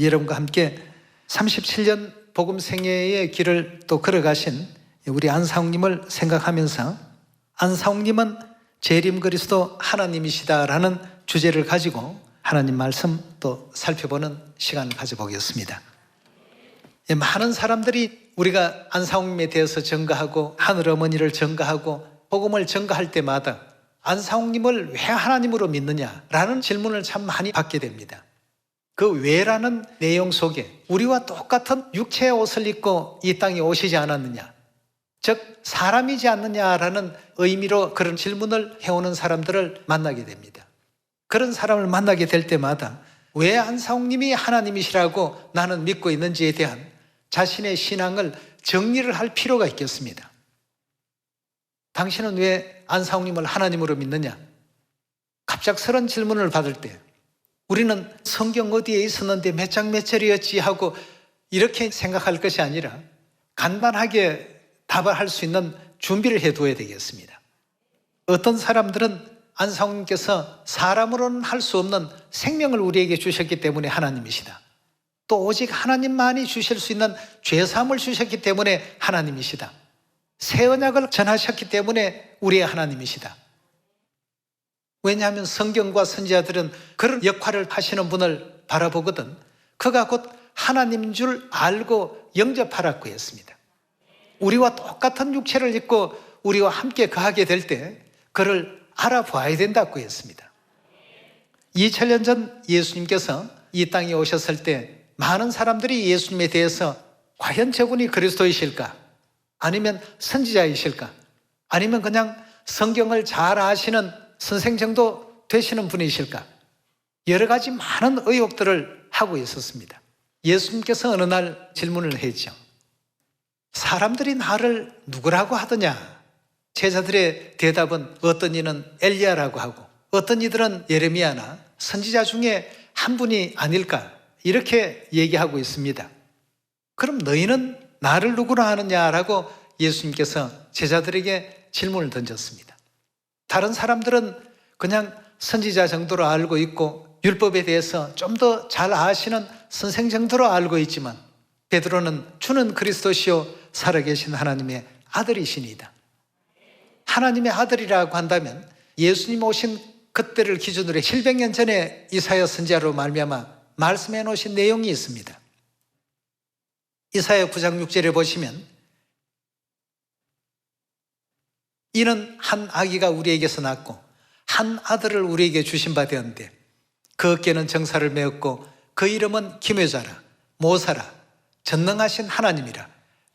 여러분과 함께 37년 복음 생애의 길을 또 걸어가신 우리 안사홍님을 생각하면서 안사홍님은 재림 그리스도 하나님이시다라는 주제를 가지고 하나님 말씀 또 살펴보는 시간을 가져보겠습니다. 많은 사람들이 우리가 안사홍님에 대해서 전가하고 하늘어머니를 전가하고 복음을 전가할 때마다 안사홍님을 왜 하나님으로 믿느냐라는 질문을 참 많이 받게 됩니다. 그 왜라는 내용 속에 우리와 똑같은 육체의 옷을 입고 이 땅에 오시지 않았느냐, 즉 사람이지 않느냐라는 의미로 그런 질문을 해오는 사람들을 만나게 됩니다. 그런 사람을 만나게 될 때마다 왜 안사홍님이 하나님이시라고 나는 믿고 있는지에 대한 자신의 신앙을 정리를 할 필요가 있겠습니다. 당신은 왜 안사홍님을 하나님으로 믿느냐? 갑작스런 질문을 받을 때 우리는 성경 어디에 있었는데 몇 장 몇 절이었지 하고 이렇게 생각할 것이 아니라 간단하게 답을 할 수 있는 준비를 해두어야 되겠습니다. 어떤 사람들은 안사홍님께서 사람으로는 할 수 없는 생명을 우리에게 주셨기 때문에 하나님이시다. 또 오직 하나님만이 주실 수 있는 죄사함을 주셨기 때문에 하나님이시다. 새 언약을 전하셨기 때문에 우리의 하나님이시다. 왜냐하면 성경과 선지자들은 그런 역할을 하시는 분을 바라보거든 그가 곧 하나님인 줄 알고 영접하라고 했습니다. 우리와 똑같은 육체를 입고 우리와 함께 거하게 될 때 그를 알아봐야 된다고 했습니다. 2000년 전 예수님께서 이 땅에 오셨을 때 많은 사람들이 예수님에 대해서 과연 저분이 그리스도이실까? 아니면 선지자이실까? 아니면 그냥 성경을 잘 아시는 선생 정도 되시는 분이실까? 여러 가지 많은 의혹들을 하고 있었습니다. 예수님께서 어느 날 질문을 했죠. 사람들이 나를 누구라고 하더냐? 제자들의 대답은 어떤 이는 엘리야라고 하고 어떤 이들은 예레미야나 선지자 중에 한 분이 아닐까? 이렇게 얘기하고 있습니다. 그럼 너희는 나를 누구라 하느냐라고 예수님께서 제자들에게 질문을 던졌습니다. 다른 사람들은 그냥 선지자 정도로 알고 있고 율법에 대해서 좀 더 잘 아시는 선생 정도로 알고 있지만 베드로는 주는 그리스도시요 살아계신 하나님의 아들이시니이다. 하나님의 아들이라고 한다면 예수님 오신 그때를 기준으로 700년 전에 이사야 선지자로 말미암아 말씀해 놓으신 내용이 있습니다. 이사야 9장 6절에 보시면 이는 한 아기가 우리에게서 낳고 한 아들을 우리에게 주신 바 되었는데 그 어깨는 정사를 메었고 그 이름은 기묘자라 모사라 전능하신 하나님이라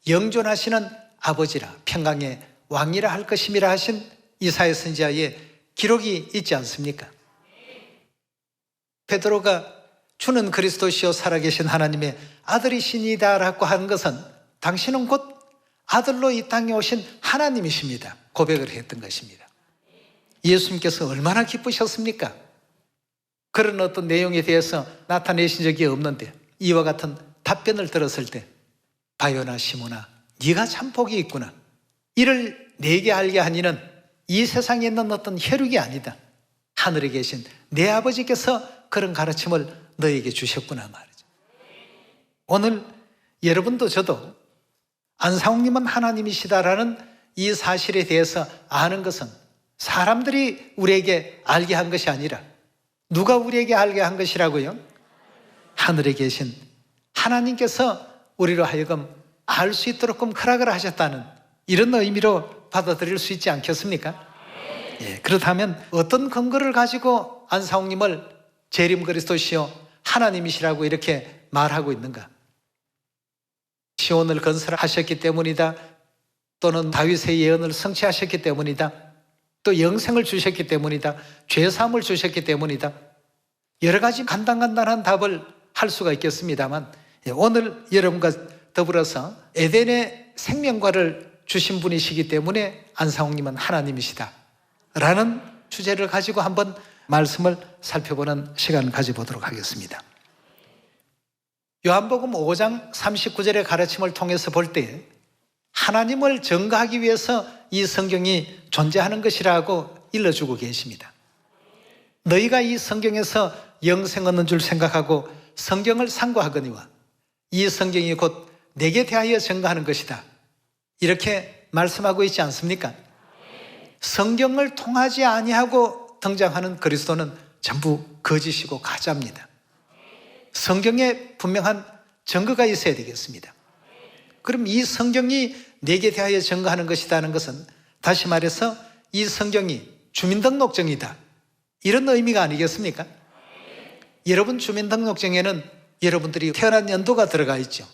영존하시는 아버지라 평강의 왕이라 할 것임이라 하신 이사야 선지자의 기록이 있지 않습니까? 베드로가 주는 그리스도시요 살아계신 하나님의 아들이시니다라고 하는 것은 당신은 곧 아들로 이 땅에 오신 하나님이십니다. 고백을 했던 것입니다. 예수님께서 얼마나 기쁘셨습니까? 그런 어떤 내용에 대해서 나타내신 적이 없는데 이와 같은 답변을 들었을 때 바요나 시모나 네가 참 복이 있구나. 이를 내게 알게 하니는 이 세상에 있는 어떤 혈육이 아니다. 하늘에 계신 내 아버지께서 그런 가르침을 너에게 주셨구나 말이죠. 오늘 여러분도 저도 안사홍님은 하나님이시다라는 이 사실에 대해서 아는 것은 사람들이 우리에게 알게 한 것이 아니라 누가 우리에게 알게 한 것이라고요? 하늘에 계신 하나님께서 우리로 하여금 알 수 있도록 허락을 하셨다는 이런 의미로 받아들일 수 있지 않겠습니까? 예, 그렇다면 어떤 근거를 가지고 안사홍님을 재림 그리스도시요 하나님이시라고 이렇게 말하고 있는가? 시온을 건설하셨기 때문이다. 또는 다윗의 예언을 성취하셨기 때문이다. 또 영생을 주셨기 때문이다. 죄사함을 주셨기 때문이다. 여러 가지 간단한 답을 할 수가 있겠습니다만 오늘 여러분과 더불어서 에덴의 생명과를 주신 분이시기 때문에 안사홍님은 하나님이시다 라는 주제를 가지고 한번 말씀을 살펴보는 시간을 가져보도록 하겠습니다. 요한복음 5장 39절의 가르침을 통해서 볼 때 하나님을 증거하기 위해서 이 성경이 존재하는 것이라고 일러주고 계십니다. 너희가 이 성경에서 영생 얻는 줄 생각하고 성경을 상고하거니와 이 성경이 곧 내게 대하여 증거하는 것이다. 이렇게 말씀하고 있지 않습니까? 성경을 통하지 아니하고 등장하는 그리스도는 전부 거짓이고 가짜입니다. 성경에 분명한 증거가 있어야 되겠습니다. 그럼 이 성경이 내게 대하여 증거하는 것이라는 것은 다시 말해서 이 성경이 주민등록증이다, 이런 의미가 아니겠습니까? 여러분 주민등록증에는 여러분들이 태어난 연도가 들어가 있죠.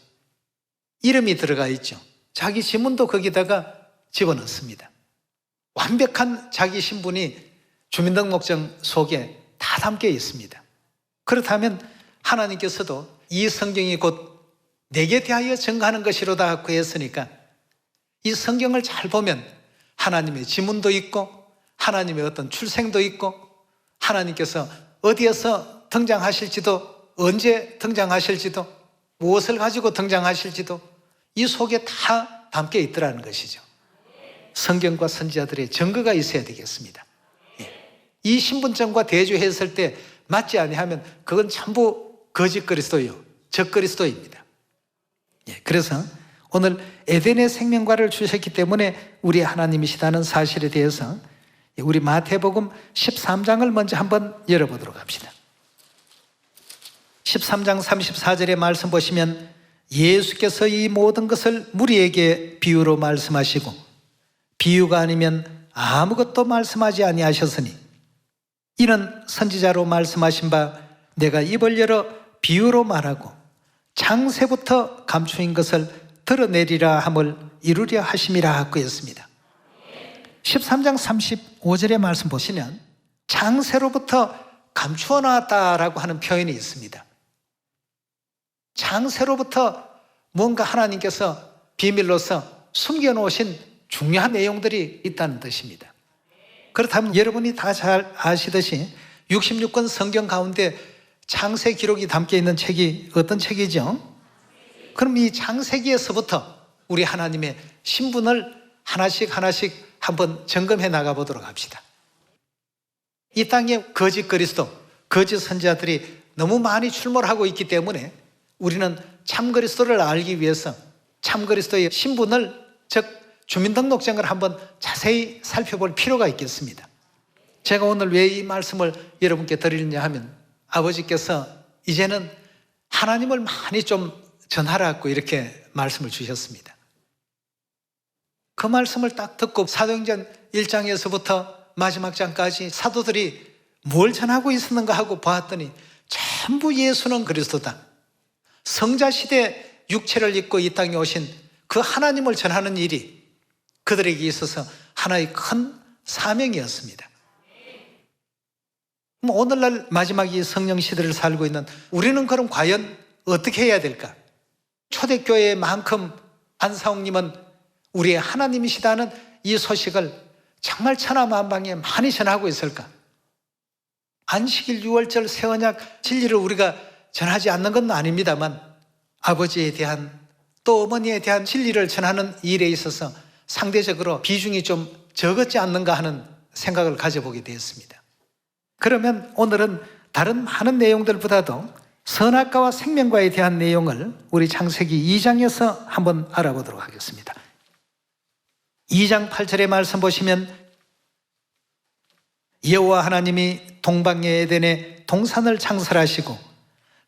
이름이 들어가 있죠. 자기 지문도 거기다가 집어넣습니다. 완벽한 자기 신분이 주민등록증 속에 다 담겨 있습니다. 그렇다면 하나님께서도 이 성경이 곧 내게 대하여 증거하는 것이로다 하고 했으니까 이 성경을 잘 보면 하나님의 지문도 있고 하나님의 어떤 출생도 있고 하나님께서 어디에서 등장하실지도, 언제 등장하실지도, 무엇을 가지고 등장하실지도 이 속에 다 담겨 있더라는 것이죠. 성경과 선지자들의 증거가 있어야 되겠습니다. 이 신분증과 대조했을 때 맞지 아니하면 그건 전부 거짓 그리스도요, 적 그리스도입니다. 그래서 오늘 에덴의 생명과를 주셨기 때문에 우리 하나님이시다는 사실에 대해서 우리 마태복음 13장을 먼저 한번 열어보도록 합시다. 13장 34절의 말씀 보시면 예수께서 이 모든 것을 무리에게 비유로 말씀하시고 비유가 아니면 아무것도 말씀하지 아니하셨으니 이는 선지자로 말씀하신 바 내가 입을 열어 비유로 말하고 창세부터 감추인 것을 드러내리라 함을 이루려 하심이라 하고 했습니다. 13장 35절의 말씀 보시면 창세로부터 감추어 놨다라고 하는 표현이 있습니다. 창세로부터 뭔가 하나님께서 비밀로서 숨겨놓으신 중요한 내용들이 있다는 뜻입니다. 그렇다면 여러분이 다 잘 아시듯이 66권 성경 가운데 창세 기록이 담겨 있는 책이 어떤 책이죠? 그럼 이 창세기에서부터 우리 하나님의 신분을 하나씩 한번 점검해 나가 보도록 합시다. 이 땅에 거짓 그리스도, 거짓 선지자들이 너무 많이 출몰하고 있기 때문에 우리는 참 그리스도를 알기 위해서 참 그리스도의 신분을, 즉 주민등록증을 한번 자세히 살펴볼 필요가 있겠습니다. 제가 오늘 왜 이 말씀을 여러분께 드리느냐 하면 아버지께서 이제는 하나님을 많이 좀 전하라고 이렇게 말씀을 주셨습니다. 그 말씀을 딱 듣고 사도행전 1장에서부터 마지막 장까지 사도들이 뭘 전하고 있었는가 하고 보았더니 전부 예수는 그리스도다, 성자시대 육체를 입고 이 땅에 오신 그 하나님을 전하는 일이 그들에게 있어서 하나의 큰 사명이었습니다. 오늘날 마지막 이 성령 시대를 살고 있는 우리는 그럼 과연 어떻게 해야 될까? 초대교회만큼 안사홍님은 우리의 하나님이시다는 이 소식을 정말 천하만방에 많이 전하고 있을까? 안식일, 유월절, 세언약 진리를 우리가 전하지 않는 건 아닙니다만 아버지에 대한 또 어머니에 대한 진리를 전하는 일에 있어서 상대적으로 비중이 좀 적었지 않는가 하는 생각을 가져보게 되었습니다. 그러면 오늘은 다른 많은 내용들보다도 선악과와 생명과에 대한 내용을 우리 창세기 2장에서 한번 알아보도록 하겠습니다. 2장 8절의 말씀 보시면 여호와 하나님이 동방의 에덴에 동산을 창설하시고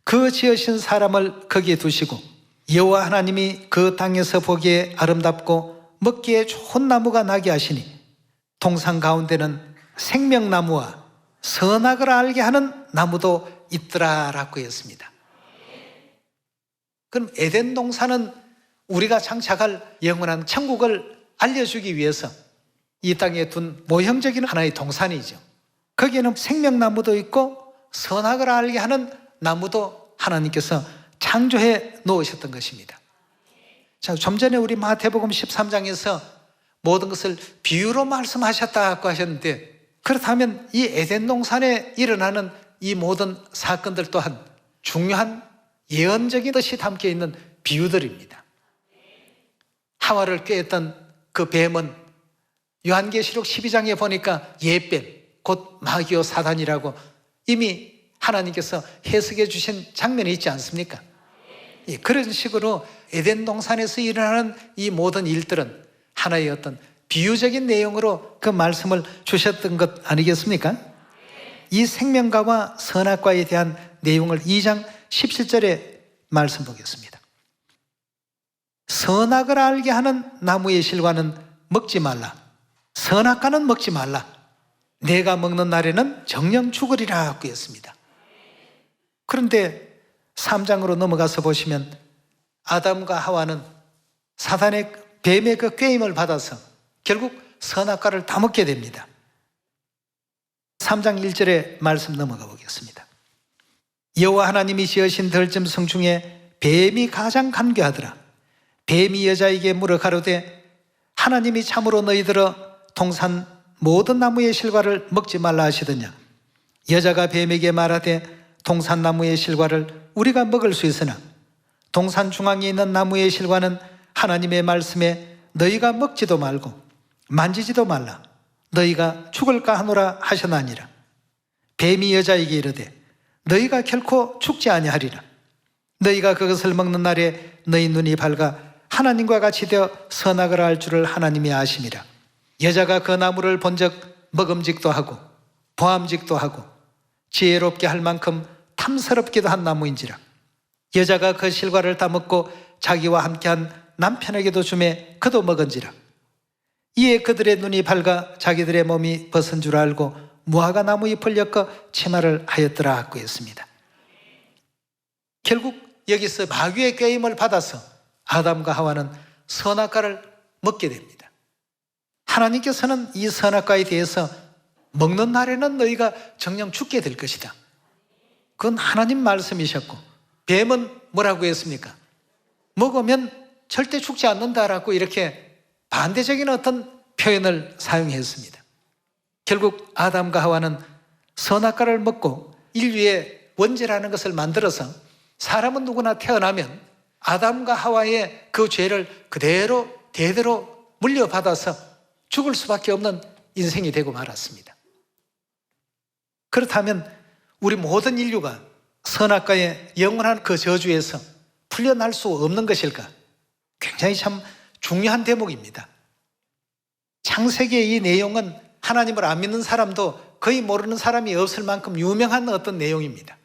그 지으신 사람을 거기에 두시고 여호와 하나님이 그 땅에서 보기에 아름답고 먹기에 좋은 나무가 나게 하시니 동산 가운데는 생명나무와 선악을 알게 하는 나무도 있더라라고 했습니다. 그럼 에덴 동산은 우리가 장착할 영원한 천국을 알려주기 위해서 이 땅에 둔 모형적인 하나의 동산이죠. 거기에는 생명나무도 있고 선악을 알게 하는 나무도 하나님께서 창조해 놓으셨던 것입니다. 자, 좀 전에 우리 마태복음 13장에서 모든 것을 비유로 말씀하셨다고 하셨는데, 그렇다면 이 에덴 동산에 일어나는 이 모든 사건들 또한 중요한 예언적인 뜻이 담겨 있는 비유들입니다. 하와를 꾀했던 그 뱀은 요한계시록 12장에 보니까 예뱀, 곧 마귀요 사단이라고 이미 하나님께서 해석해 주신 장면이 있지 않습니까? 예, 그런 식으로 에덴 동산에서 일어나는 이 모든 일들은 하나의 어떤 비유적인 내용으로 그 말씀을 주셨던 것 아니겠습니까? 이 생명과와 선악과에 대한 내용을 2장 17절에 말씀 보겠습니다. 선악을 알게 하는 나무의 실과는 먹지 말라. 선악과는 먹지 말라. 내가 먹는 날에는 정령 죽으리라 하고 했습니다. 그런데 3장으로 넘어가서 보시면 아담과 하와는 사단의 뱀의 그 꾀임을 받아서 결국 선악과를 다 먹게 됩니다. 3장 1절에 말씀 넘어가 보겠습니다. 여호와 하나님이 지으신 들짐승 중에 뱀이 가장 간교하더라. 뱀이 여자에게 물어 가로되 하나님이 참으로 너희들어 동산 모든 나무의 실과를 먹지 말라 하시더냐. 여자가 뱀에게 말하되 동산 나무의 실과를 우리가 먹을 수 있으나 동산 중앙에 있는 나무의 실과는 하나님의 말씀에 너희가 먹지도 말고 만지지도 말라. 너희가 죽을까 하노라 하셨나니라. 뱀이 여자에게 이르되 너희가 결코 죽지 아니하리라. 너희가 그것을 먹는 날에 너희 눈이 밝아 하나님과 같이 되어 선악을 알 줄을 하나님이 아심이라. 여자가 그 나무를 본즉 먹음직도 하고 보암직도 하고 지혜롭게 할 만큼 탐스럽기도 한 나무인지라. 여자가 그 실과를 다 먹고 자기와 함께한 남편에게도 주매 그도 먹은지라. 이에 그들의 눈이 밝아 자기들의 몸이 벗은 줄 알고 무화과 나무 잎을 엮어 치마를 하였더라 하고 했습니다. 결국 여기서 마귀의 꾀임을 받아서 아담과 하와는 선악과를 먹게 됩니다. 하나님께서는 이 선악과에 대해서 먹는 날에는 너희가 정녕 죽게 될 것이다. 그건 하나님 말씀이셨고, 뱀은 뭐라고 했습니까? 먹으면 절대 죽지 않는다라고 이렇게 반대적인 어떤 표현을 사용했습니다. 결국 아담과 하와는 선악과를 먹고 인류의 원죄라는 것을 만들어서 사람은 누구나 태어나면 아담과 하와의 그 죄를 그대로 대대로 물려받아서 죽을 수밖에 없는 인생이 되고 말았습니다. 그렇다면 우리 모든 인류가 선악과의 영원한 그 저주에서 풀려날 수 없는 것일까? 굉장히 참 중요한 대목입니다. 창세기의 이 내용은 하나님을 안 믿는 사람도 거의 모르는 사람이 없을 만큼 유명한 어떤 내용입니다.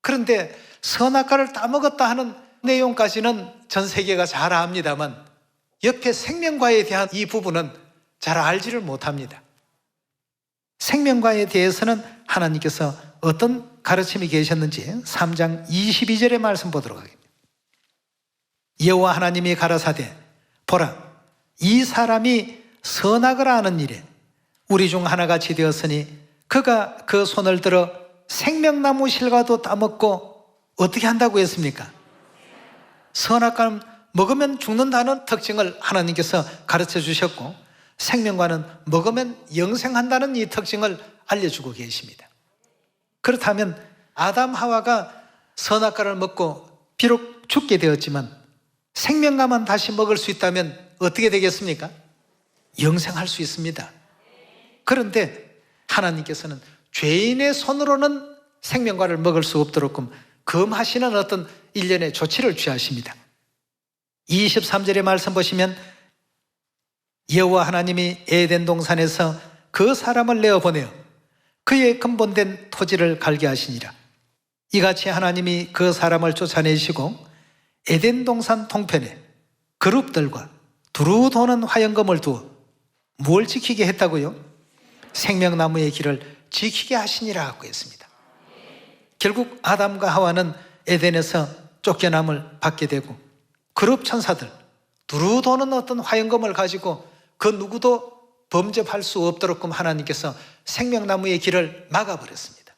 그런데 선악과를 따먹었다 하는 내용까지는 전 세계가 잘 압니다만 옆에 생명과에 대한 이 부분은 잘 알지를 못합니다. 생명과에 대해서는 하나님께서 어떤 가르침이 계셨는지 3장 22절의 말씀 보도록 하겠습니다. 여호와 하나님이 가라사대 보라 이 사람이 선악을 아는 일에 우리 중 하나같이 되었으니 그가 그 손을 들어 생명나무 실과도 따먹고 어떻게 한다고 했습니까? 선악과는 먹으면 죽는다는 특징을 하나님께서 가르쳐 주셨고 생명과는 먹으면 영생한다는 이 특징을 알려주고 계십니다. 그렇다면 아담 하와가 선악과를 먹고 비록 죽게 되었지만 생명과만 다시 먹을 수 있다면 어떻게 되겠습니까? 영생할 수 있습니다. 그런데 하나님께서는 죄인의 손으로는 생명과를 먹을 수 없도록 금하시는 어떤 일련의 조치를 취하십니다. 23절의 말씀 보시면 여호와 하나님이 에덴 동산에서 그 사람을 내어보내어 그의 근본된 토지를 갈게 하시니라. 이같이 하나님이 그 사람을 쫓아내시고 에덴 동산 동편에 그룹들과 두루 도는 화영검을 두어 뭘 지키게 했다고요? 생명나무의 길을 지키게 하시니라 하고 했습니다. 결국 아담과 하와는 에덴에서 쫓겨남을 받게 되고 그룹 천사들 두루 도는 어떤 화영검을 가지고 그 누구도 범접할 수 없도록 하나님께서 생명나무의 길을 막아버렸습니다.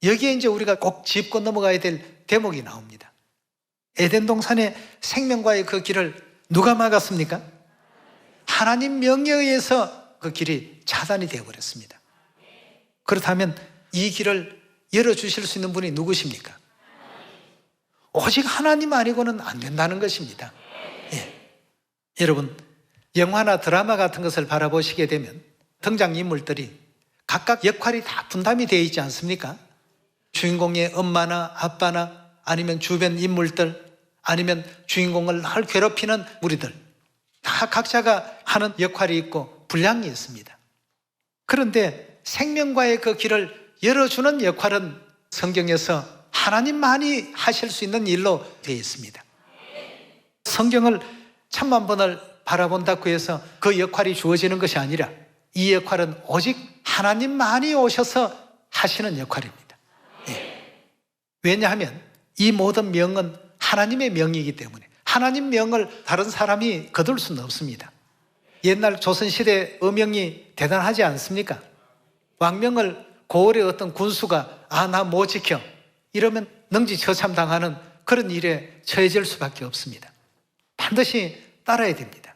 여기에 이제 우리가 꼭 짚고 넘어가야 될 대목이 나옵니다. 에덴 동산의 생명과의 그 길을 누가 막았습니까? 하나님 명령에 의해서 그 길이 차단이 되어버렸습니다. 그렇다면 이 길을 열어주실 수 있는 분이 누구십니까? 오직 하나님 아니고는 안 된다는 것입니다. 예. 여러분 영화나 드라마 같은 것을 바라보시게 되면 등장인물들이 각각 역할이 다 분담이 되어 있지 않습니까? 주인공의 엄마나 아빠나 아니면 주변 인물들 아니면 주인공을 늘 괴롭히는 무리들 다 각자가 하는 역할이 있고 분량이 있습니다. 그런데 생명과의 그 길을 열어주는 역할은 성경에서 하나님만이 하실 수 있는 일로 되어 있습니다. 성경을 천만 번을 바라본다고 해서 그 역할이 주어지는 것이 아니라 이 역할은 오직 하나님만이 오셔서 하시는 역할입니다. 왜냐하면 이 모든 명은 하나님의 명이기 때문에 하나님 명을 다른 사람이 거둘 수는 없습니다. 옛날 조선시대 어명이 대단하지 않습니까? 왕명을 고을의 어떤 군수가 나 못 지켜 이러면 능지처참당하는 그런 일에 처해질 수밖에 없습니다. 반드시 따라야 됩니다.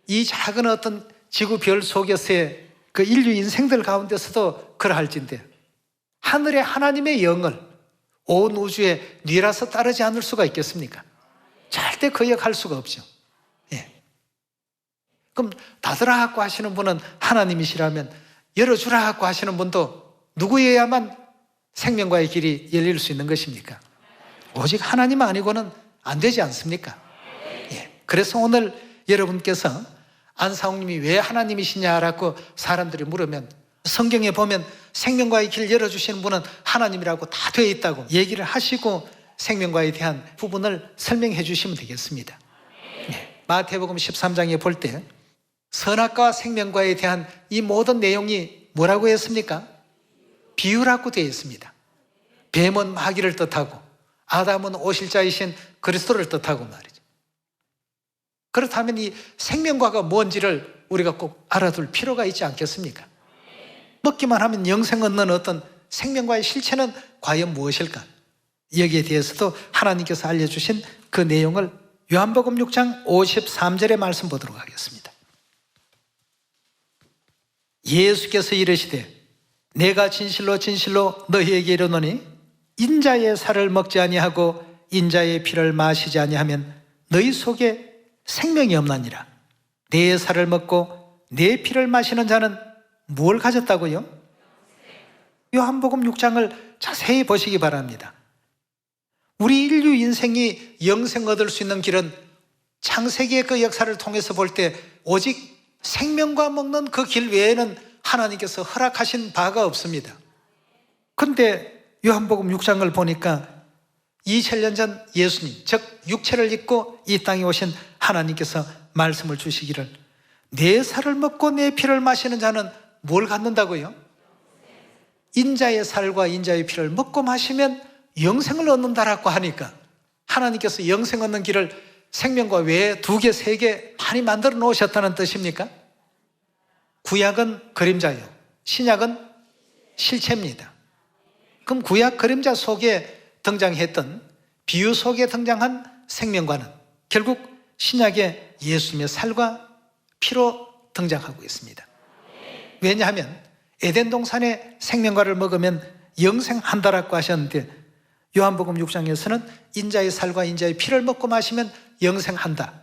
이 작은 어떤 지구별 속에서의 그 인류 인생들 가운데서도 그러할진데 하늘의 하나님의 영을 온 우주에 뉘라서 따르지 않을 수가 있겠습니까? 절대 거역할 수가 없죠. 그럼 닫으라고 하시는 분은 하나님이시라면 열어주라고 하시는 분도 누구여야만 생명과의 길이 열릴 수 있는 것입니까? 오직 하나님 아니고는 안 되지 않습니까? 그래서 오늘 여러분께서 안상욱님이 왜 하나님이시냐라고 사람들이 물으면 성경에 보면 생명과의 길 열어주시는 분은 하나님이라고 다 되어 있다고 얘기를 하시고 생명과에 대한 부분을 설명해 주시면 되겠습니다. 마태복음 13장에 볼 때 선악과 생명과에 대한 이 모든 내용이 뭐라고 했습니까? 비유라고 되어 있습니다. 뱀은 마귀를 뜻하고 아담은 오실자이신 그리스도를 뜻하고 말이죠. 그렇다면 이 생명과가 뭔지를 우리가 꼭 알아둘 필요가 있지 않겠습니까? 먹기만 하면 영생 얻는 어떤 생명과의 실체는 과연 무엇일까? 여기에 대해서도 하나님께서 알려주신 그 내용을 요한복음 6장 53절의 말씀 보도록 하겠습니다. 예수께서 이르시되 내가 진실로 진실로 너희에게 이르노니 인자의 살을 먹지 아니하고 인자의 피를 마시지 아니하면 너희 속에 생명이 없나니라. 내 살을 먹고 내 피를 마시는 자는 무엇을 가졌다고요? 요한복음 6장을 자세히 보시기 바랍니다. 우리 인류 인생이 영생 얻을 수 있는 길은 창세기의 그 역사를 통해서 볼 때 오직 생명과 먹는 그 길 외에는 하나님께서 허락하신 바가 없습니다. 그런데 요한복음 6장을 보니까 2000년 전 예수님, 즉 육체를 입고 이 땅에 오신 하나님께서 말씀을 주시기를 내 살을 먹고 내 피를 마시는 자는 뭘 갖는다고요? 인자의 살과 인자의 피를 먹고 마시면 영생을 얻는다라고 하니까 하나님께서 영생 얻는 길을 생명과 외에 2개, 3개 많이 만들어 놓으셨다는 뜻입니까? 구약은 그림자요, 신약은 실체입니다. 그럼 구약 그림자 속에 등장했던 비유 속에 등장한 생명과는 결국 신약의 예수님의 살과 피로 등장하고 있습니다. 왜냐하면 에덴 동산의 생명과를 먹으면 영생한다라고 하셨는데 요한복음 6장에서는 인자의 살과 인자의 피를 먹고 마시면 영생한다.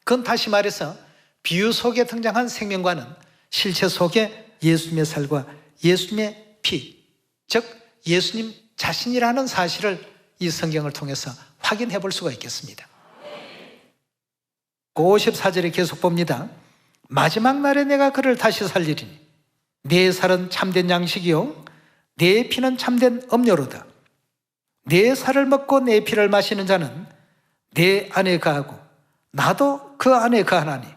그건 다시 말해서 비유 속에 등장한 생명과는 실체 속에 예수님의 살과 예수님의 피, 즉 예수님 자신이라는 사실을 이 성경을 통해서 확인해 볼 수가 있겠습니다. 54절에 계속 봅니다. 마지막 날에 내가 그를 다시 살리리니 내 살은 참된 양식이요 내 피는 참된 음료로다. 내 살을 먹고 내 피를 마시는 자는 내 안에 거하고 나도 그 안에 거하나니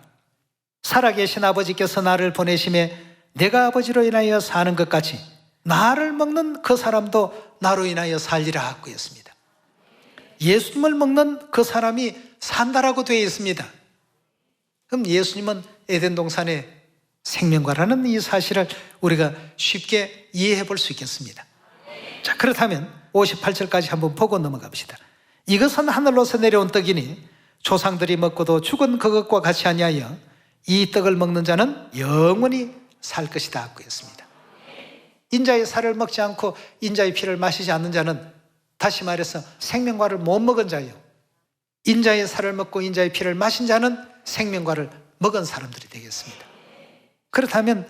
살아계신 아버지께서 나를 보내심에 내가 아버지로 인하여 사는 것 같이 나를 먹는 그 사람도 나로 인하여 살리라 하고 했습니다. 예수님을 먹는 그 사람이 산다라고 되어 있습니다. 그럼 예수님은 에덴 동산의 생명과라는 이 사실을 우리가 쉽게 이해해 볼 수 있겠습니다. 자, 그렇다면 58절까지 한번 보고 넘어갑시다. 이것은 하늘로서 내려온 떡이니 조상들이 먹고도 죽은 그것과 같이 아니하여 이 떡을 먹는 자는 영원히 살 것이다 하고 했습니다. 인자의 살을 먹지 않고 인자의 피를 마시지 않는 자는 다시 말해서 생명과를 못 먹은 자예요. 인자의 살을 먹고 인자의 피를 마신 자는 생명과를 먹은 사람들이 되겠습니다. 그렇다면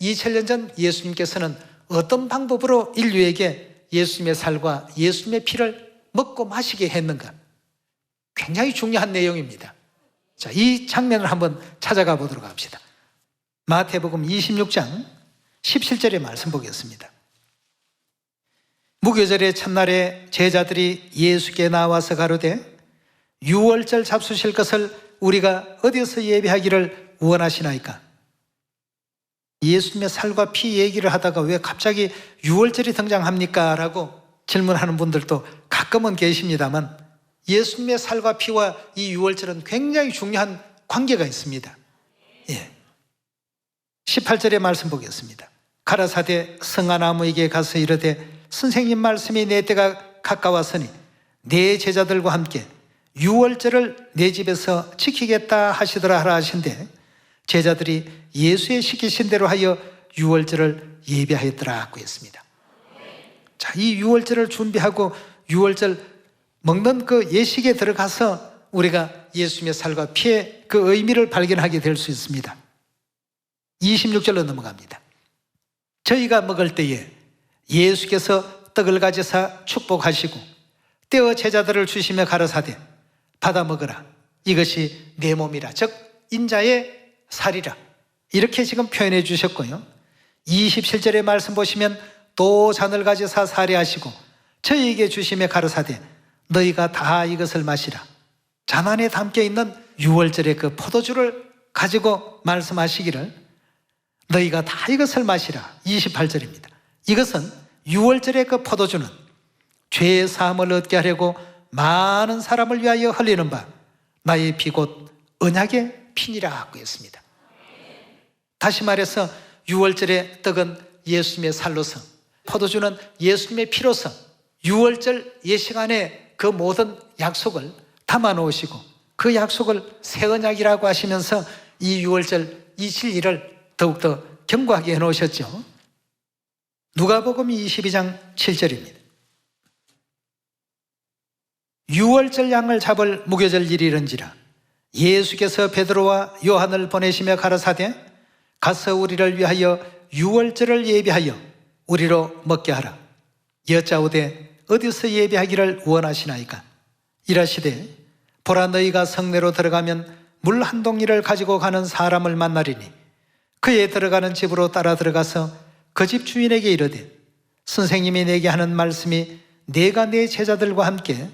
2000년 전 예수님께서는 어떤 방법으로 인류에게 예수님의 살과 예수님의 피를 먹고 마시게 했는가? 굉장히 중요한 내용입니다. 자, 이 장면을 한번 찾아가 보도록 합시다. 마태복음 26장 17절의 말씀 보겠습니다. 무교절의 첫날에 제자들이 예수께 나와서 가로되 유월절 잡수실 것을 우리가 어디서 예비하기를 원하시나이까? 예수님의 살과 피 얘기를 하다가 왜 갑자기 유월절이 등장합니까? 라고 질문하는 분들도 가끔은 계십니다만 예수님의 살과 피와 이 유월절은 굉장히 중요한 관계가 있습니다. 예. 18절의 말씀 보겠습니다. 가라사대 성아나무에게 가서 이르되 선생님 말씀이 내 때가 가까웠으니 내 제자들과 함께 유월절을 내 집에서 지키겠다 하시더라 하라 하신대 제자들이 예수의 시키신 대로 하여 유월절을 예비하였더라 하고 했습니다. 자, 이 유월절을 준비하고 유월절 먹는 그 예식에 들어가서 우리가 예수님의 살과 피의 그 의미를 발견하게 될 수 있습니다. 26절로 넘어갑니다. 저희가 먹을 때에 예수께서 떡을 가지사 축복하시고 떼어 제자들을 주시며 가라사대 받아 먹으라 이것이 내 몸이라 즉 인자의 살이라 이렇게 지금 표현해 주셨고요. 27절의 말씀 보시면 또 잔을 가지사 사례하시고 저희에게 주시며 가라사대 너희가 다 이것을 마시라. 잔 안에 담겨 있는 유월절의 그 포도주를 가지고 말씀하시기를 너희가 다 이것을 마시라. 28절입니다. 이것은 유월절의 그 포도주는 죄의 사함을 얻게 하려고 많은 사람을 위하여 흘리는 바 나의 피 곧 언약의 피니라 하고 했습니다. 다시 말해서 유월절의 떡은 예수님의 살로서 포도주는 예수님의 피로서 유월절 예식안에 그 모든 약속을 담아 놓으시고 그 약속을 새 언약이라고 하시면서 이 유월절 이 진리를 더욱더 견고하게 해놓으셨죠. 누가복음 22장 7절입니다. 유월절 양을 잡을 무교절 일이 이른지라 예수께서 베드로와 요한을 보내시며 가라사대 가서 우리를 위하여 유월절을 예비하여 우리로 먹게 하라. 여짜오되 어디서 예비하기를 원하시나이까? 이라시되 보라 너희가 성내로 들어가면 물 한 동이를 가지고 가는 사람을 만나리니 그에 들어가는 집으로 따라 들어가서 그 집 주인에게 이르되 선생님이 내게 하는 말씀이 내가 내 제자들과 함께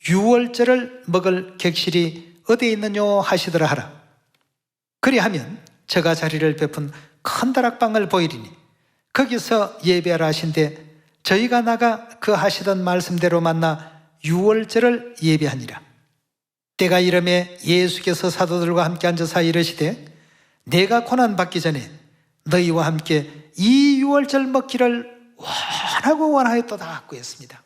유월절을 먹을 객실이 어디에 있느냐 하시더라 하라. 그리하면 저가 자리를 베푼 큰 다락방을 보이리니 거기서 예배하라 하신대 저희가 나가 그 하시던 말씀대로 만나 유월절을 예배하니라. 때가 이름에 예수께서 사도들과 함께 앉아서 이르시되 내가 고난받기 전에 너희와 함께 이 유월절 먹기를 원하고 원하였도다 하고 했습니다.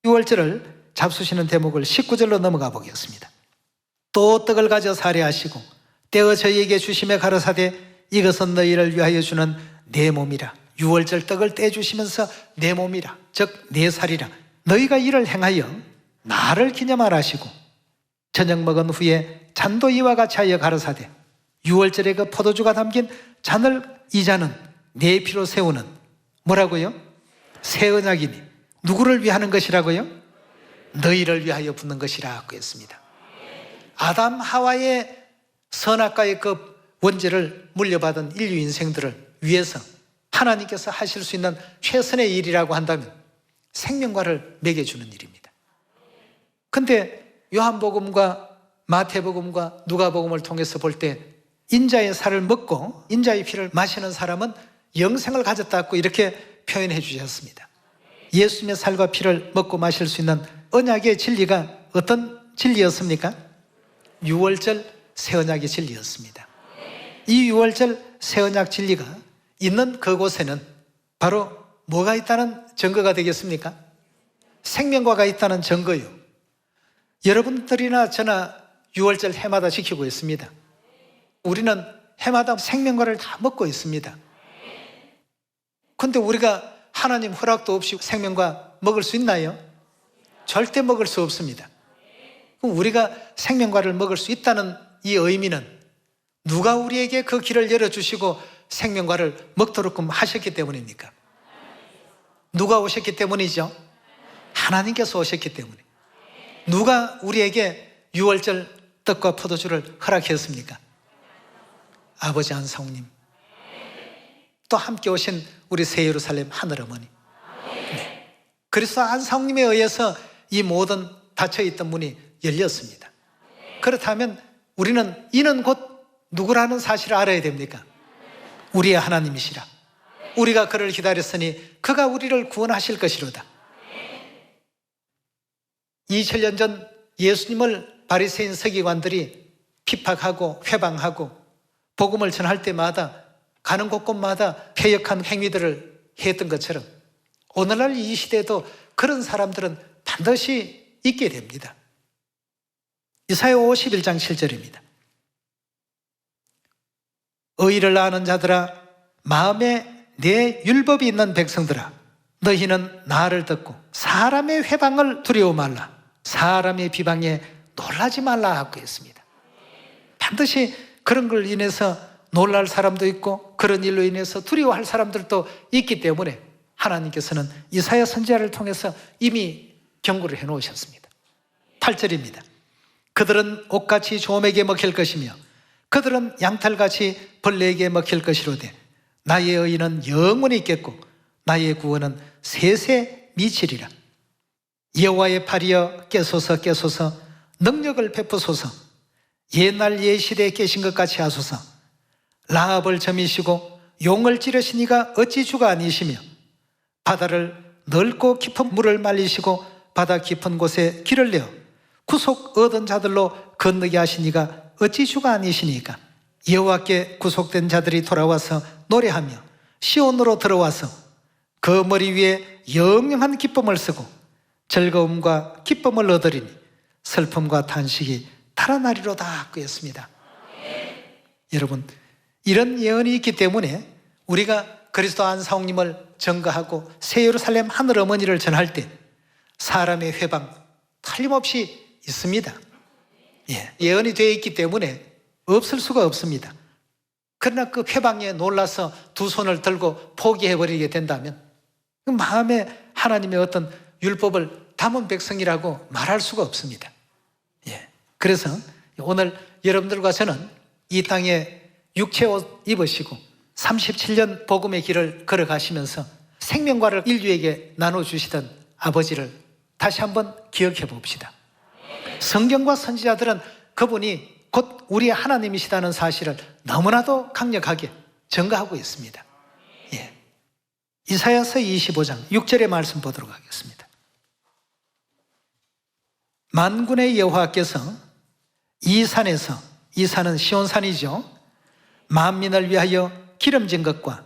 유월절을 잡수시는 대목을 19절로 넘어가 보겠습니다. 또 떡을 가져 사례하시고 떼어 저희에게 주심에 가라사대 이것은 너희를 위하여 주는 내 몸이라. 유월절 떡을 떼주시면서 내 몸이라 즉 내 살이라 너희가 이를 행하여 나를 기념하라 하시고 저녁 먹은 후에 잔도 이와 같이 하여 가라사대 유월절의 그 포도주가 담긴 잔을 이 잔은 내 피로 세우는 뭐라고요? 새 언약이니 누구를 위하는 것이라고요? 너희를 위하여 붓는 것이라 하고 했습니다. 아담 하와의 선악과의 그 원죄를 물려받은 인류 인생들을 위해서 하나님께서 하실 수 있는 최선의 일이라고 한다면 생명과를 먹여주는 일입니다. 근데 요한복음과 마태복음과 누가복음을 통해서 볼 때 인자의 살을 먹고 인자의 피를 마시는 사람은 영생을 가졌다고 이렇게 표현해 주셨습니다. 예수님의 살과 피를 먹고 마실 수 있는 언약의 진리가 어떤 진리였습니까? 유월절 새 언약의 진리였습니다. 이 유월절 새 언약 진리가 있는 그곳에는 바로 뭐가 있다는 증거가 되겠습니까? 생명과가 있다는 증거요. 여러분들이나 저나 유월절 해마다 지키고 있습니다. 우리는 해마다 생명과를 다 먹고 있습니다. 그런데 우리가 하나님 허락도 없이 생명과 먹을 수 있나요? 절대 먹을 수 없습니다. 그럼 우리가 생명과를 먹을 수 있다는 이 의미는 누가 우리에게 그 길을 열어주시고 생명과를 먹도록 하셨기 때문입니까? 누가 오셨기 때문이죠? 하나님께서 오셨기 때문에. 누가 우리에게 유월절 떡과 포도주를 허락했습니까? 아버지 안상우님. 또 함께 오신 우리 새 예루살렘 하늘어머니. 네. 그리스도 안상우님에 의해서 이 모든 닫혀있던 문이 열렸습니다. 그렇다면 우리는 이는 곧 누구라는 사실을 알아야 됩니까? 우리의 하나님이시라. 우리가 그를 기다렸으니 그가 우리를 구원하실 것이로다. 2000년 전 예수님을 바리새인 서기관들이 핍박하고 회방하고 복음을 전할 때마다 가는 곳곳마다 패역한 행위들을 했던 것처럼 오늘날 이 시대에도 그런 사람들은 반드시 있게 됩니다. 이사야 51장 7절입니다. 의를 아는 자들아, 마음에 내 율법이 있는 백성들아, 너희는 나를 듣고 사람의 회방을 두려워 말라, 사람의 비방에 놀라지 말라 하고 했습니다. 반드시 그런 걸 인해서 놀랄 사람도 있고 그런 일로 인해서 두려워할 사람들도 있기 때문에 하나님께서는 이사야 선지자를 통해서 이미 경고를 해놓으셨습니다. 8절입니다. 그들은 옥같이 조맥에 먹힐 것이며 그들은 양털같이 벌레에게 먹힐 것이로되 나의 의는 영원히 있겠고 나의 구원은 세세 미치리라. 여호와의 팔이여 깨소서 깨소서, 능력을 베푸소서. 옛날 옛시대에 계신 것 같이 하소서. 라합을 점이시고 용을 찌르신 이가 어찌 주가 아니시며 바다를 넓고 깊은 물을 말리시고 바다 깊은 곳에 길을 내어 구속 얻은 자들로 건너게 하신 이가 어찌 주가 아니시니까. 여호와께 구속된 자들이 돌아와서 노래하며 시온으로 들어와서 그 머리 위에 영영한 기쁨을 쓰고 즐거움과 기쁨을 얻으리니 슬픔과 탄식이 달아나리로다 하고 했습니다. 여러분, 이런 예언이 있기 때문에 우리가 그리스도 안상우님을 전가하고 새 예루살렘 하늘어머니를 전할 때 사람의 회방 틀림없이 있습니다. 예언이 되어 있기 때문에 없을 수가 없습니다. 그러나 그 회방에 놀라서 두 손을 들고 포기해버리게 된다면 그 마음에 하나님의 어떤 율법을 담은 백성이라고 말할 수가 없습니다. 그래서 오늘 여러분들과 저는 이 땅에 육체 옷 입으시고 37년 복음의 길을 걸어가시면서 생명과를 인류에게 나눠주시던 아버지를 다시 한번 기억해 봅시다. 성경과 선지자들은 그분이 곧 우리의 하나님이시다는 사실을 너무나도 강력하게 전가하고 있습니다. 이사야서 25장 6절의 말씀 보도록 하겠습니다. 만군의 여호와께서 이 산에서, 이 산은 시온산이죠, 만민을 위하여 기름진 것과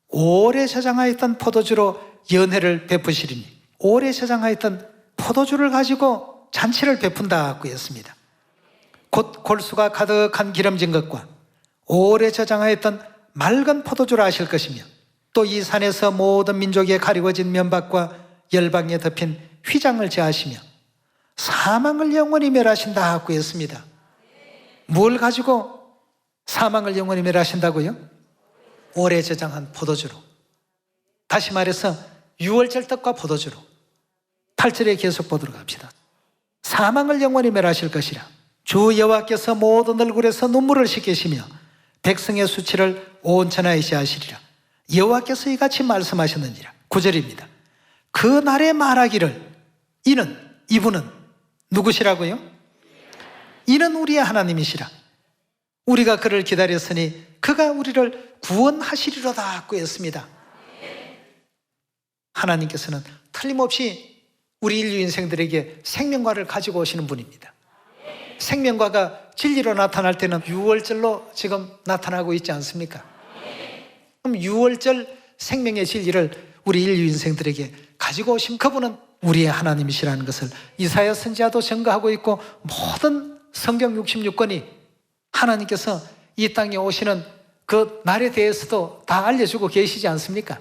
오래 저장하였던 포도주로 연회를 베푸시리니, 오래 저장하였던 포도주를 가지고 잔치를 베푼다고 했습니다. 곧 골수가 가득한 기름진 것과 오래 저장하였던 맑은 포도주를 하실 것이며 또 이 산에서 모든 민족에 가리워진 면박과 열방에 덮인 휘장을 제하시며 사망을 영원히 멸하신다 하고 했습니다. 뭘 가지고 사망을 영원히 멸하신다고요? 오래 저장한 포도주로. 다시 말해서 유월절 떡과 포도주로. 8절에 계속 보도록 합시다. 사망을 영원히 멸하실 것이라. 주 여호와께서 모든 얼굴에서 눈물을 씻기시며 백성의 수치를 온천하이시 하시리라. 여호와께서 이같이 말씀하셨느니라. 9절입니다. 그 날에 말하기를, 이분은 누구시라고요? 이는 우리의 하나님이시라. 우리가 그를 기다렸으니 그가 우리를 구원하시리로다 하고 했습니다. 하나님께서는 틀림없이 우리 인류 인생들에게 생명과를 가지고 오시는 분입니다. 생명과가 진리로 나타날 때는 유월절로 지금 나타나고 있지 않습니까? 그럼 유월절 생명의 진리를 우리 인류 인생들에게 가지고 오신 그분은 우리의 하나님이시라는 것을 이사야 선지자도 전가하고 있고 모든 성경 66권이 하나님께서 이 땅에 오시는 그 날에 대해서도 다 알려주고 계시지 않습니까?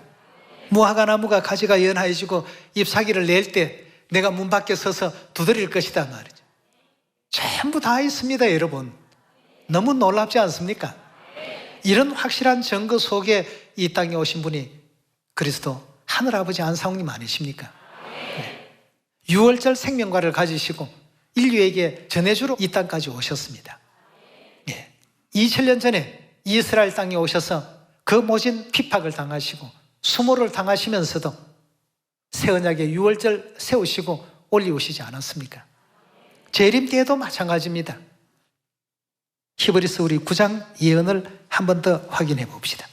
무화과나무가 가지가 연하여지고 잎사귀를 낼 때 내가 문 밖에 서서 두드릴 것이다 말이죠. 전부 다 있습니다, 여러분. 너무 놀랍지 않습니까? 이런 확실한 증거 속에 이 땅에 오신 분이 그리스도 하늘아버지 안사홍님 아니십니까? 네. 유월절 생명과를 가지시고 인류에게 전해주러 이 땅까지 오셨습니다. 네. 2000년 전에 이스라엘 땅에 오셔서 그 모진 핍박을 당하시고 수모를 당하시면서도 새 언약의 유월절 세우시고 올리우시지 않았습니까? 재림 때에도 마찬가지입니다. 히브리서 우리 9장 예언을 한 번 더 확인해 봅시다.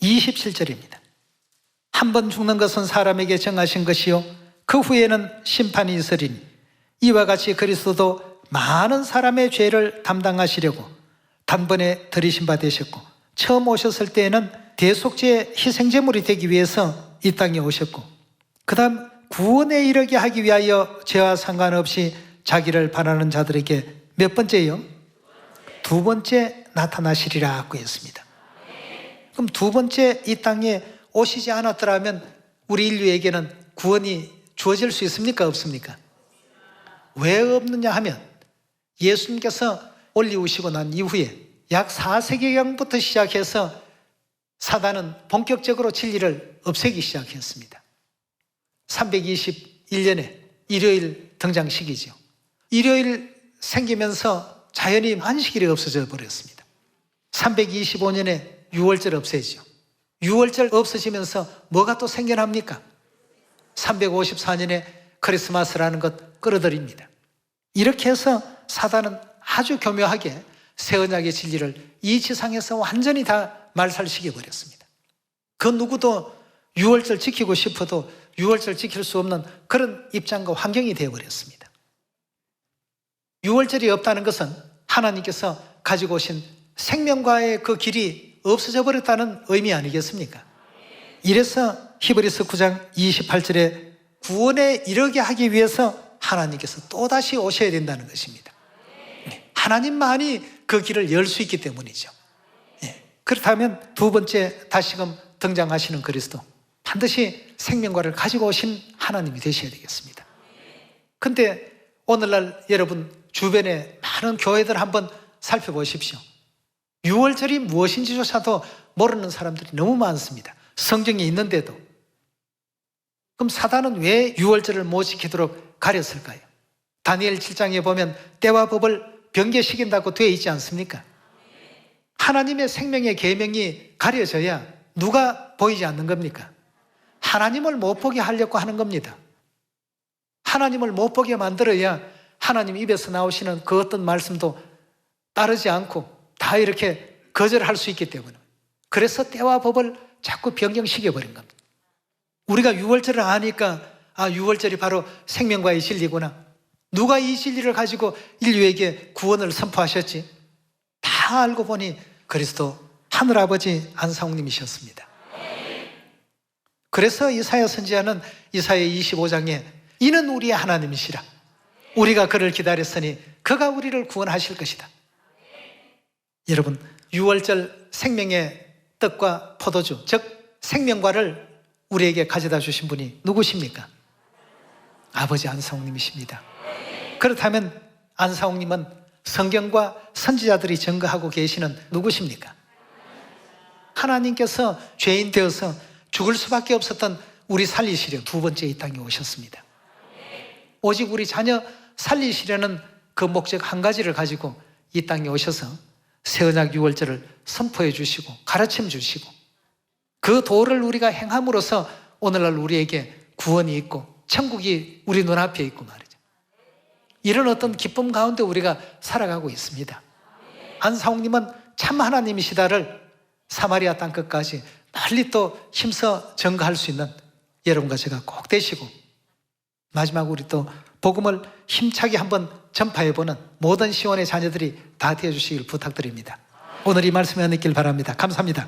27절입니다. 한 번 죽는 것은 사람에게 정하신 것이요 그 후에는 심판이 있으리니 이와 같이 그리스도도 많은 사람의 죄를 담당하시려고 단번에 들이신 바 되셨고 처음 오셨을 때에는 대속죄의 희생제물이 되기 위해서 이 땅에 오셨고 그 다음 구원에 이르게 하기 위하여 죄와 상관없이 자기를 바라는 자들에게 몇 번째요? 두 번째 나타나시리라고 했습니다. 그럼 두 번째 이 땅에 오시지 않았더라면 우리 인류에게는 구원이 주어질 수 있습니까? 없습니까? 왜 없느냐 하면 예수님께서 올리우시고 난 이후에 약 4세기경부터 시작해서 사단은 본격적으로 진리를 없애기 시작했습니다. 321년에 일요일 등장시기죠. 일요일 생기면서 자연히 안식일이 없어져 버렸습니다. 325년에 유월절 없애죠. 유월절 없어지면서 뭐가 또 생겨납니까? 354년에 크리스마스라는 것 끌어들입니다. 이렇게 해서 사단은 아주 교묘하게 새 언약의 진리를 이 지상에서 완전히 다 말살시켜버렸습니다. 그 누구도 유월절 지키고 싶어도 유월절 지킬 수 없는 그런 입장과 환경이 되어버렸습니다. 유월절이 없다는 것은 하나님께서 가지고 오신 생명과의 그 길이 없어져 버렸다는 의미 아니겠습니까? 이래서 히브리서 9장 28절에 구원에 이르게 하기 위해서 하나님께서 또다시 오셔야 된다는 것입니다. 하나님만이 그 길을 열 수 있기 때문이죠. 그렇다면 두 번째 다시금 등장하시는 그리스도, 반드시 생명과를 가지고 오신 하나님이 되셔야 되겠습니다. 근데 오늘날 여러분 주변에 많은 교회들 한번 살펴보십시오. 유월절이 무엇인지조차도 모르는 사람들이 너무 많습니다. 성경에 있는데도. 그럼 사단은 왜 유월절을 못 지키도록 가렸을까요? 다니엘 7장에 보면 때와 법을 변개시킨다고 되어 있지 않습니까? 하나님의 생명의 계명이 가려져야 누가 보이지 않는 겁니까? 하나님을 못 보게 하려고 하는 겁니다. 하나님을 못 보게 만들어야 하나님 입에서 나오시는 그 어떤 말씀도 따르지 않고 다 이렇게 거절할 수 있기 때문에. 그래서 때와 법을 자꾸 변경시켜버린 겁니다. 우리가 유월절을 아니까 유월절이 바로 생명과의 진리구나. 누가 이 진리를 가지고 인류에게 구원을 선포하셨지? 다 알고 보니 그리스도 하늘아버지 안사홍님이셨습니다. 그래서 이사야 선지자는 이사야 25장에 이는 우리의 하나님이시라. 우리가 그를 기다렸으니 그가 우리를 구원하실 것이다. 여러분, 유월절 생명의 떡과 포도주, 즉 생명과를 우리에게 가져다 주신 분이 누구십니까? 아버지 안사홍님이십니다. 그렇다면 안사홍님은 성경과 선지자들이 증거하고 계시는 누구십니까? 하나님께서 죄인 되어서 죽을 수밖에 없었던 우리 살리시려 두 번째 이 땅에 오셨습니다. 오직 우리 자녀 살리시려는 그 목적 한 가지를 가지고 이 땅에 오셔서 새 언약 유월절을 선포해 주시고 가르침 주시고 그 도를 우리가 행함으로써 오늘날 우리에게 구원이 있고 천국이 우리 눈앞에 있고 말이죠. 이런 어떤 기쁨 가운데 우리가 살아가고 있습니다. 안사홍님은 참 하나님이시다를 사마리아 땅끝까지 널리 또 힘써 증거할 수 있는 여러분과 제가 꼭 되시고 마지막 우리 또 복음을 힘차게 한번 전파해보는 모든 시원의 자녀들이 다 되어주시길 부탁드립니다. 오늘 이 말씀에 느낄 바랍니다. 감사합니다.